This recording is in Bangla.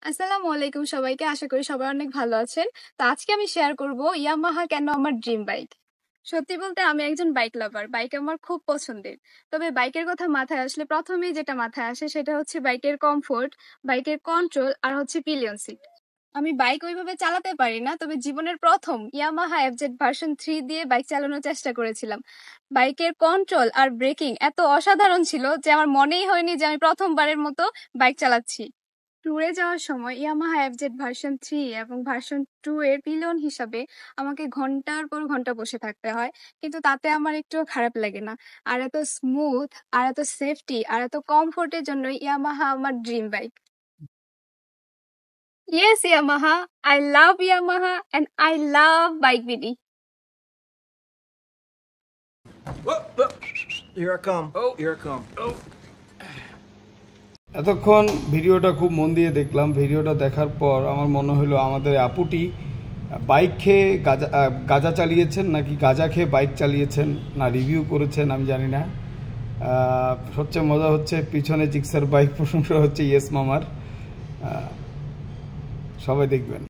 আসসালামু আলাইকুম সবাইকে। আশা করি সবাই অনেক ভালো আছেন। তো আজকে আমি শেয়ার করব ইয়ামাহা কেন আমার ড্রিম বাইক। সত্যি বলতে আমি একজন বাইক লাভার। বাইক আমার খুব পছন্দের। তবে বাইকের কথা মাথায় আসলে প্রথমেই যেটা মাথায় আসে সেটা হচ্ছে বাইকের কমফোর্ট, বাইকের কন্ট্রোল আর হচ্ছে পিলিয়ন সিট। আমি বাইক ওইভাবে চালাতে পারি না, তবে জীবনের প্রথম ইয়ামাহা এফজেড ভার্সন 3 দিয়ে বাইক চালানোর চেষ্টা করেছিলাম। বাইকের কন্ট্রোল আর ব্রেকিং এত অসাধারণ ছিল যে আমার মনেই হয়নি যে আমি প্রথমবারের মতো বাইক চালাচ্ছি। ট্যুরে যাওয়ার সময় ইয়ামাহা এফজেড ভার্সন 3 এবং ভার্সন 2 এর পিলিয়ন হিসাবে আমাকে ঘন্টার পর ঘন্টা বসে থাকতে হয়, কিন্তু তাতে আমার একটুও খারাপ লাগে না। আর এত স্মুথ, আর এত সেফটি, আর এত কমফোর্টের জন্য ইয়ামাহা আমার dream bike. Yes, Yamaha. I love Yamaha and I love bike BD. Here I come. Oh, here I come. Oh. এতক্ষণ ভিডিওটা খুব মন দিয়ে দেখলাম। ভিডিওটা দেখার পর আমার মনে হলো আমাদের আপুটি বাইক খেয়ে গাঁজা চালিয়েছেন নাকি গাঁজা খেয়ে বাইক চালিয়েছেন না রিভিউ করেছেন আমি জানি না। সবচেয়ে মজা হচ্ছে পিছনে জিক্সার বাইক প্রশংসা হচ্ছে ইয়েস মামার। সবাই দেখবেন।